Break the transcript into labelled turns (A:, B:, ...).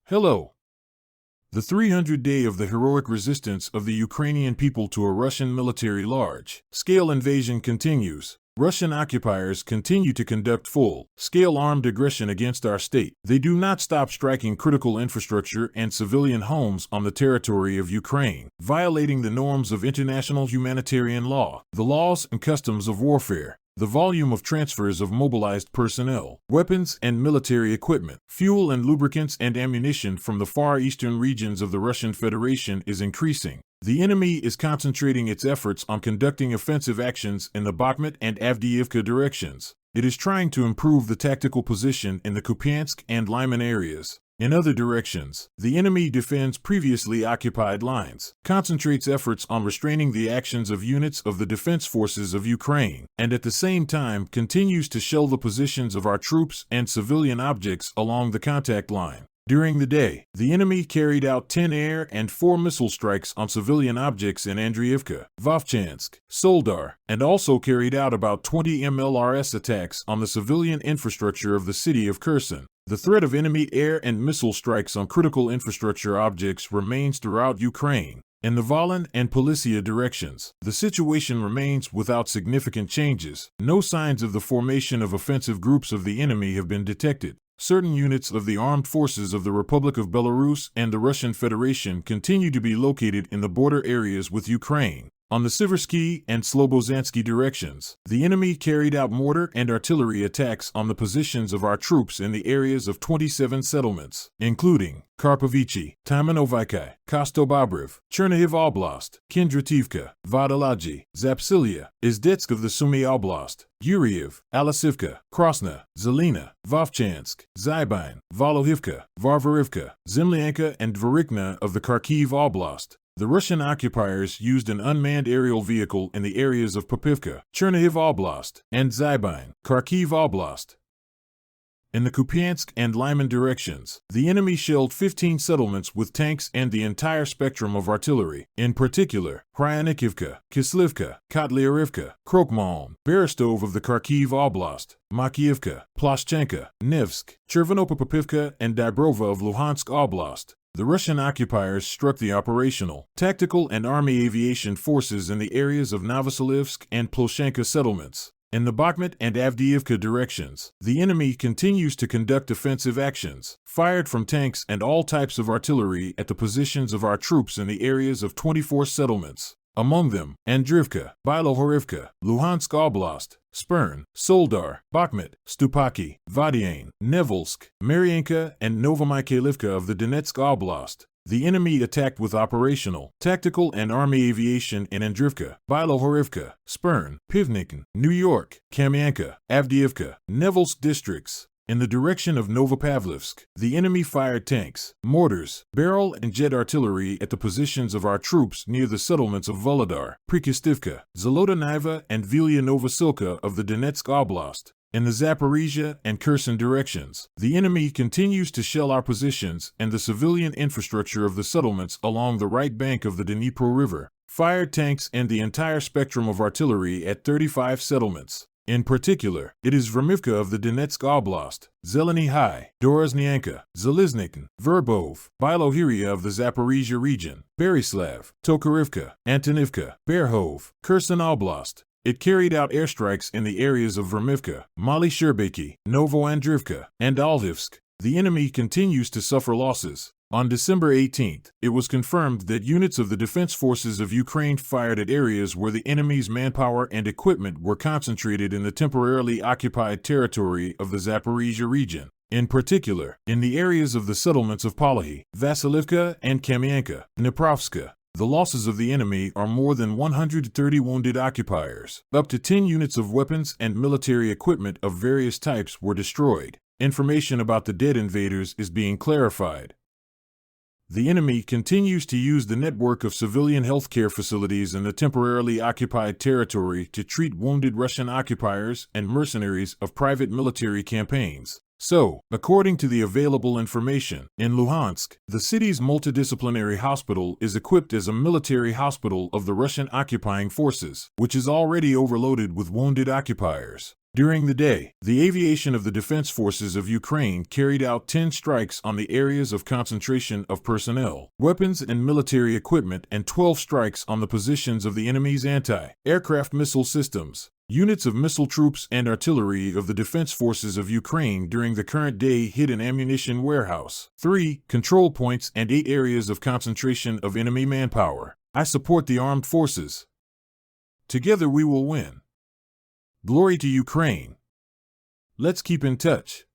A: Hello. The 300th day of the heroic resistance of the Ukrainian people to a Russian military large-scale invasion continues. Russian occupiers continue to conduct full-scale armed aggression against our state. They do not stop striking critical infrastructure and civilian homes on the territory of Ukraine, violating the norms of international humanitarian law, the laws and customs of warfare. The volume of transfers of mobilized personnel, weapons and military equipment, fuel and lubricants and ammunition from the far eastern regions of the Russian Federation is increasing. The enemy is concentrating its efforts on conducting offensive actions in the Bakhmut and Andriyivka directions. It is trying to improve the tactical position in the Kupiansk and Lyman areas. In other directions, the enemy defends previously occupied lines, concentrates efforts on restraining the actions of units of the defense forces of Ukraine, and at the same time continues to shell the positions of our troops and civilian objects along the contact line. During the day, the enemy carried out 10 air and 4 missile strikes on civilian objects in Andriyivka, Vovchansk, Soledar, and also carried out about 20 MLRS attacks on the civilian infrastructure of the city of Kherson. The threat of enemy air and missile strikes on critical infrastructure objects remains throughout Ukraine. In the Volyn and Polisia directions, the situation remains without significant changes. No signs of the formation of offensive groups of the enemy have been detected. Certain units of the armed forces of the Republic of Belarus and the Russian Federation continue to be located in the border areas with Ukraine. On the Siversky and Slobozansky directions, the enemy carried out mortar and artillery attacks on the positions of our troops in the areas of 27 settlements, including Karpovichi, Timonoviki, Kostobobrev, Chernihiv Oblast, Kindrativka, Vodolaji, Zapsilia, Izdetsk of the Sumy Oblast, Yuriev, Alasivka, Krasna, Zelina, Vovchansk, Zybine, Volohivka, Varvarivka, Zemlyanka and Dvorikna of the Kharkiv Oblast. The Russian occupiers used an unmanned aerial vehicle in the areas of Popivka, Chernihiv Oblast, and Zybine, Kharkiv Oblast. In the Kupiansk and Lyman directions, the enemy shelled 15 settlements with tanks and the entire spectrum of artillery, in particular, Kryanikivka, Kislivka, Kotlyarivka, Krokmalm, Berestov of the Kharkiv Oblast, Makiivka, Ploshchenka, Nevsk, Chervonopopivka, and Dybrova of Luhansk Oblast. The Russian occupiers struck the operational, tactical and army aviation forces in the areas of Novoselivsk and Ploshenka settlements. In the Bakhmut and Avdiivka directions, the enemy continues to conduct offensive actions, fired from tanks and all types of artillery at the positions of our troops in the areas of 24 settlements. Among them, Andriyivka, Bilohorivka, Luhansk Oblast, Spern, Soledar, Bakhmut, Stupaki, Vadiane, Nevelsk, Maryanka, and Novomykhailivka of the Donetsk Oblast. The enemy attacked with operational, tactical and army aviation in Andriyivka, Bilohorivka, Spern, Pivnikin, New York, Kamyanka, Avdiivka, Nevelsk districts. In the direction of Novopavlivsk, the enemy fired tanks, mortars, barrel and jet artillery at the positions of our troops near the settlements of Volodar, Prikostivka, Zolotaniva and Vilya Novosilka of the Donetsk Oblast. In the Zaporizhia and Kherson directions, the enemy continues to shell our positions and the civilian infrastructure of the settlements along the right bank of the Dnipro River, fired tanks and the entire spectrum of artillery at 35 settlements. In particular, it is Vermivka of the Donetsk Oblast, Zeleny High, Doroznyanka, Zeliznikin, Verbov, Bilohiria of the Zaporizhia region, Berislav, Tokarivka, Antonivka, Berhov, Kherson Oblast. It carried out airstrikes in the areas of Vermivka, Mali Sherbeki, Novoandrivka, and Alvivsk. The enemy continues to suffer losses. On December 18th, it was confirmed that units of the defense forces of Ukraine fired at areas where the enemy's manpower and equipment were concentrated in the temporarily occupied territory of the Zaporizhia region. In particular, in the areas of the settlements of Palahi, Vasilivka, and Kamyanka, Dniprovska. The losses of the enemy are more than 130 wounded occupiers. Up to 10 units of weapons and military equipment of various types were destroyed. Information about the dead invaders is being clarified. The enemy continues to use the network of civilian healthcare facilities in the temporarily occupied territory to treat wounded Russian occupiers and mercenaries of private military campaigns. So, according to the available information, in Luhansk, the city's multidisciplinary hospital is equipped as a military hospital of the Russian occupying forces, which is already overloaded with wounded occupiers. During the day, the aviation of the Defense Forces of Ukraine carried out 10 strikes on the areas of concentration of personnel, weapons and military equipment, and 12 strikes on the positions of the enemy's anti-aircraft missile systems. Units of missile troops and artillery of the Defense Forces of Ukraine during the current day hit an ammunition warehouse, 3 control points, and 8 areas of concentration of enemy manpower. I support the armed forces. Together we will win. Glory to Ukraine. Let's keep in touch.